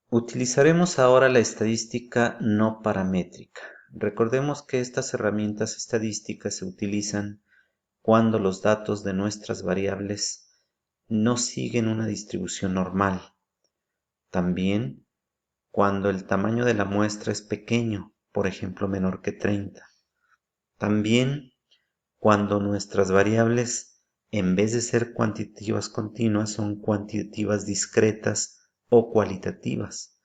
Utilizaremos ahora la estadística no paramétrica. Recordemos que estas herramientas estadísticas se utilizan cuando los datos de nuestras variables no siguen una distribución normal. También cuando el tamaño de la muestra es pequeño, por ejemplo menor que 30. También cuando nuestras variables, en vez de ser cuantitativas continuas, son cuantitativas discretas o cualitativas,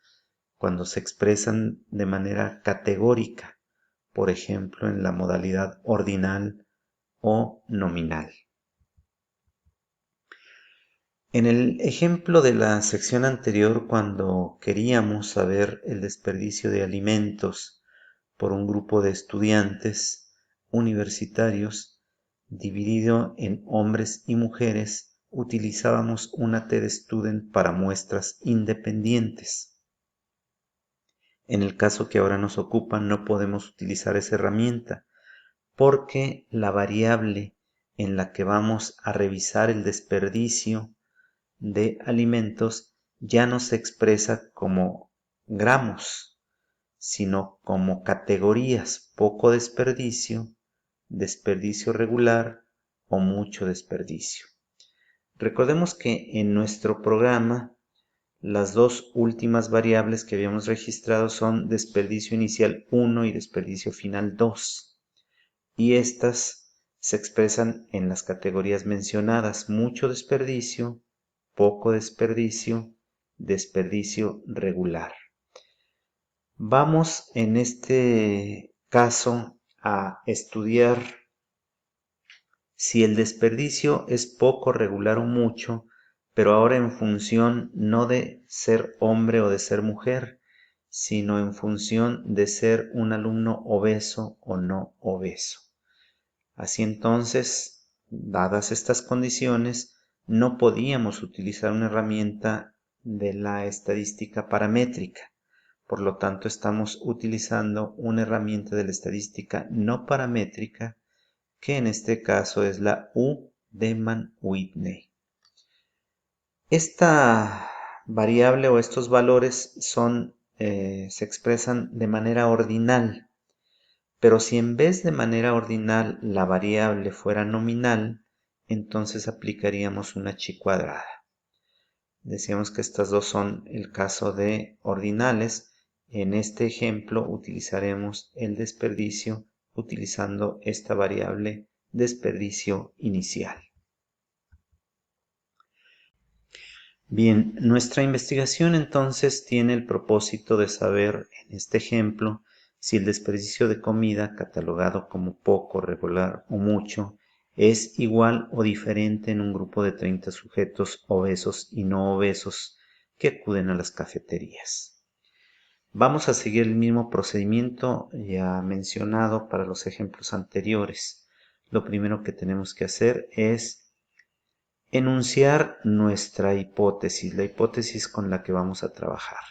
cuando se expresan de manera categórica, por ejemplo en la modalidad ordinal o nominal. En el ejemplo de la sección anterior, cuando queríamos saber el desperdicio de alimentos por un grupo de estudiantes universitarios dividido en hombres y mujeres, utilizábamos una TDStudent para muestras independientes. En el caso que ahora nos ocupa, no podemos utilizar esa herramienta porque la variable en la que vamos a revisar el desperdicio de alimentos ya no se expresa como gramos, sino como categorías: poco desperdicio, desperdicio regular o mucho desperdicio. Recordemos que en nuestro programa las dos últimas variables que habíamos registrado son desperdicio inicial 1 y desperdicio final 2. Y estas se expresan en las categorías mencionadas: mucho desperdicio, poco desperdicio, desperdicio regular. Vamos en este caso a estudiar si el desperdicio es poco, regular o mucho, pero ahora en función no de ser hombre o de ser mujer, sino en función de ser un alumno obeso o no obeso. Así entonces, dadas estas condiciones, no podíamos utilizar una herramienta de la estadística paramétrica. Por lo tanto, estamos utilizando una herramienta de la estadística no paramétrica, que en este caso es la U-Deman-Whitney. Esta variable o estos valores se expresan de manera ordinal, pero si en vez de manera ordinal la variable fuera nominal, entonces aplicaríamos una chi cuadrada. Decíamos que estas dos son el caso de ordinales. En este ejemplo utilizaremos el desperdicio utilizando esta variable desperdicio inicial. Bien, nuestra investigación entonces tiene el propósito de saber, en este ejemplo, si el desperdicio de comida, catalogado como poco, regular o mucho, es igual o diferente en un grupo de 30 sujetos obesos y no obesos que acuden a las cafeterías. Vamos a seguir el mismo procedimiento ya mencionado para los ejemplos anteriores. Lo primero que tenemos que hacer es enunciar nuestra hipótesis, la hipótesis con la que vamos a trabajar.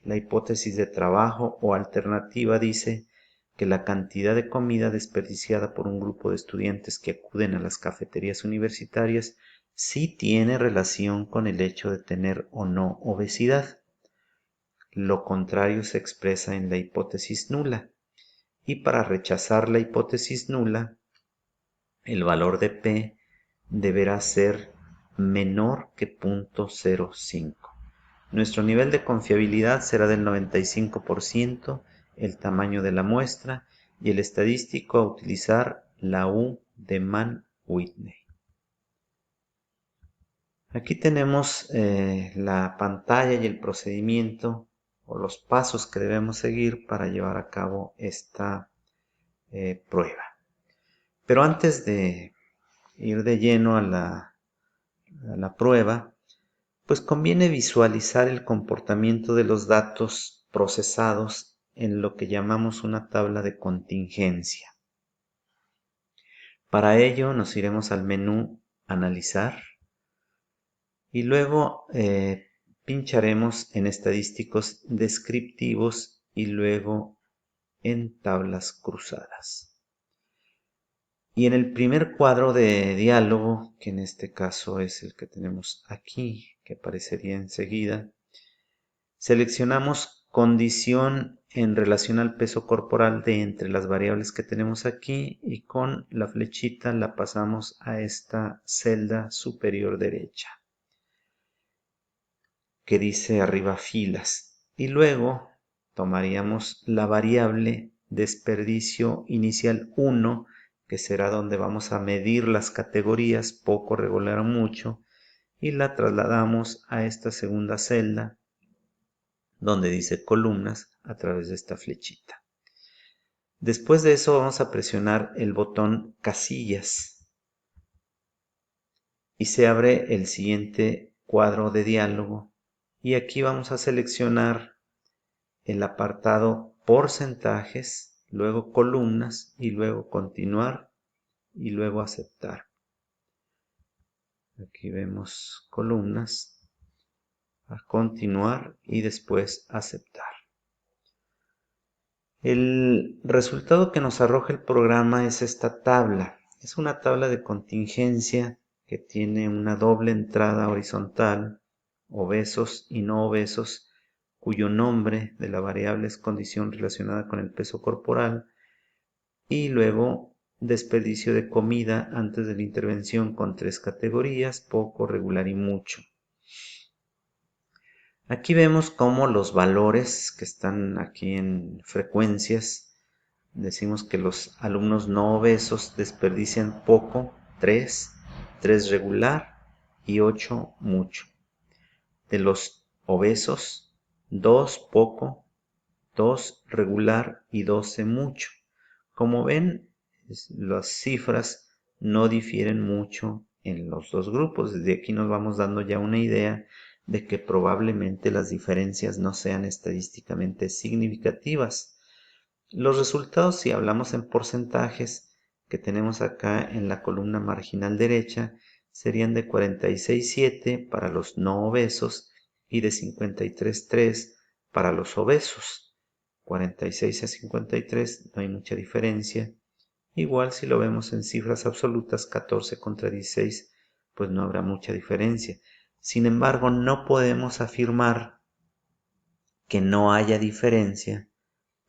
La hipótesis de trabajo o alternativa dice que la cantidad de comida desperdiciada por un grupo de estudiantes que acuden a las cafeterías universitarias sí tiene relación con el hecho de tener o no obesidad. Lo contrario se expresa en la hipótesis nula. Y para rechazar la hipótesis nula, el valor de P deberá ser menor que 0.05. Nuestro nivel de confiabilidad será del 95%, el tamaño de la muestra y el estadístico a utilizar la U-Deman-Whitney. Aquí tenemos la pantalla y el procedimiento o los pasos que debemos seguir para llevar a cabo esta prueba. Pero antes de ir de lleno a la prueba, pues conviene visualizar el comportamiento de los datos procesados en lo que llamamos una tabla de contingencia. Para ello nos iremos al menú Analizar y luego pincharemos en Estadísticos Descriptivos y luego en Tablas Cruzadas. Y en el primer cuadro de diálogo, que en este caso es el que tenemos aquí, que aparecería enseguida, Seleccionamos condición en relación al peso corporal de entre las variables que tenemos aquí y con la flechita la pasamos a esta celda superior derecha que dice arriba filas, y luego tomaríamos la variable desperdicio inicial 1, que será donde vamos a medir las categorías poco, regular o mucho, y la trasladamos a esta segunda celda donde dice columnas a través de esta flechita. Después de eso vamos a presionar el botón casillas y se abre el siguiente cuadro de diálogo, y aquí vamos a seleccionar el apartado porcentajes, luego columnas y luego continuar y luego aceptar. Aquí vemos columnas, a continuar y después aceptar. El resultado que nos arroja el programa es esta tabla. Es una tabla de contingencia que tiene una doble entrada horizontal, obesos y no obesos, cuyo nombre de la variable es condición relacionada con el peso corporal, y luego desperdicio de comida antes de la intervención con 3 categorías, poco, regular y mucho. Aquí vemos cómo los valores que están aquí en frecuencias, decimos que los alumnos no obesos desperdician poco, 3 regular y 8 mucho. De los obesos, 2 poco, 2 regular y 12 mucho. Como ven, las cifras no difieren mucho en los dos grupos. Desde aquí nos vamos dando ya una idea de que probablemente las diferencias no sean estadísticamente significativas. Los resultados, si hablamos en porcentajes que tenemos acá en la columna marginal derecha, serían de 46,7 para los no obesos y de 53,3 para los obesos. 46 a 53 no hay mucha diferencia. Igual si lo vemos en cifras absolutas, 14 contra 16, pues no habrá mucha diferencia. Sin embargo, no podemos afirmar que no haya diferencia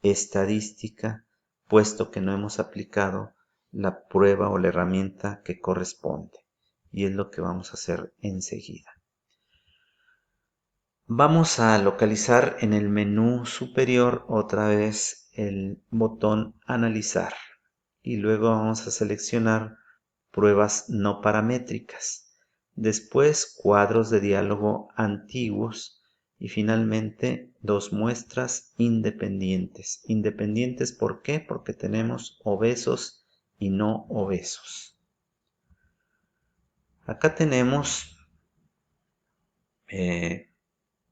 estadística, puesto que no hemos aplicado la prueba o la herramienta que corresponde. Y es lo que vamos a hacer enseguida. Vamos a localizar en el menú superior otra vez el botón analizar y luego vamos a seleccionar pruebas no paramétricas, después cuadros de diálogo antiguos y finalmente 2 muestras independientes. Independientes, ¿por qué? Porque tenemos obesos y no obesos. Acá tenemos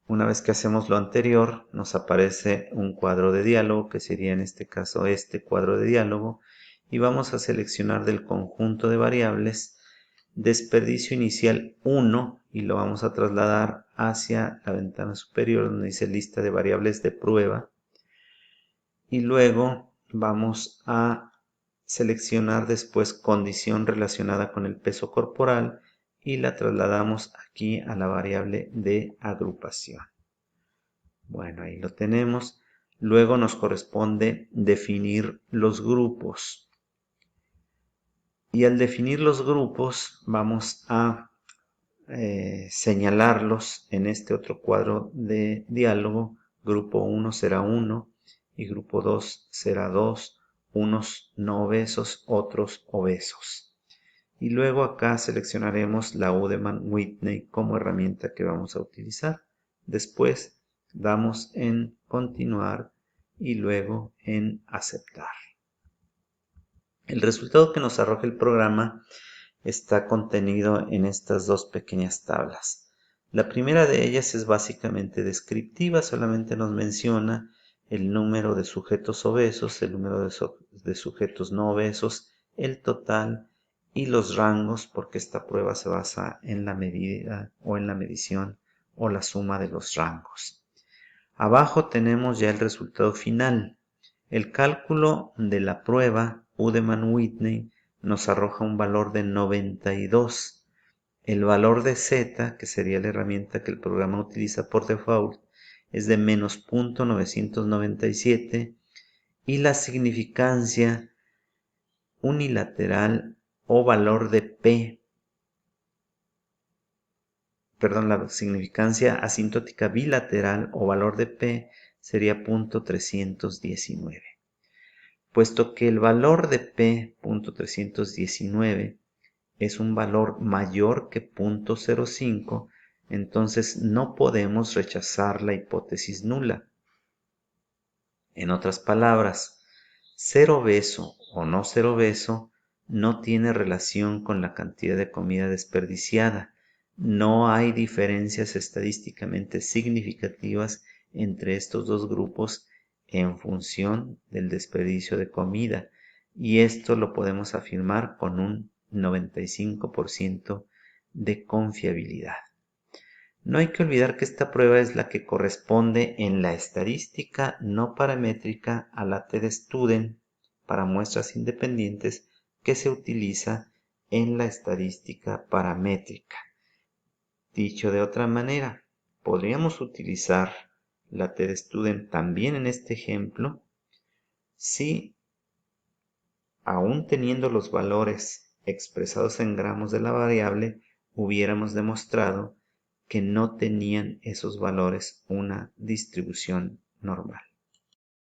una vez que hacemos lo anterior, nos aparece un cuadro de diálogo, que sería en este caso este cuadro de diálogo, y vamos a seleccionar del conjunto de variables desperdicio inicial 1 y lo vamos a trasladar hacia la ventana superior donde dice lista de variables de prueba, y luego vamos a seleccionar después condición relacionada con el peso corporal y la trasladamos aquí a la variable de agrupación. Bueno, ahí lo tenemos. Luego nos corresponde definir los grupos. Y al definir los grupos vamos a señalarlos en este otro cuadro de diálogo. Grupo 1 será 1 y grupo 2 será 2, unos no obesos, otros obesos. Y luego acá seleccionaremos la Udemann-Whitney como herramienta que vamos a utilizar. Después damos en continuar y luego en aceptar. El resultado que nos arroja el programa está contenido en estas dos pequeñas tablas. La primera de ellas es básicamente descriptiva, solamente nos menciona el número de sujetos obesos, el número de sujetos no obesos, el total y los rangos, porque esta prueba se basa en la medida o en la medición o la suma de los rangos. Abajo tenemos ya el resultado final. El cálculo de la prueba Udemann-Whitney nos arroja un valor de 92. El valor de Z, que sería la herramienta que el programa utiliza por default, es de menos 0.997 y la significancia unilateral o valor de P, la significancia asintótica bilateral o valor de P sería 0.319. Puesto que el valor de P, 0.319, es un valor mayor que 0.05, entonces no podemos rechazar la hipótesis nula. En otras palabras, ser obeso o no ser obeso no tiene relación con la cantidad de comida desperdiciada. No hay diferencias estadísticamente significativas entre estos dos grupos en función del desperdicio de comida, y esto lo podemos afirmar con un 95% de confiabilidad. No hay que olvidar que esta prueba es la que corresponde en la estadística no paramétrica a la TDStudent para muestras independientes que se utiliza en la estadística paramétrica. Dicho de otra manera, podríamos utilizar la TDStudent también en este ejemplo si, aún teniendo los valores expresados en gramos de la variable, hubiéramos demostrado que no tenían esos valores una distribución normal.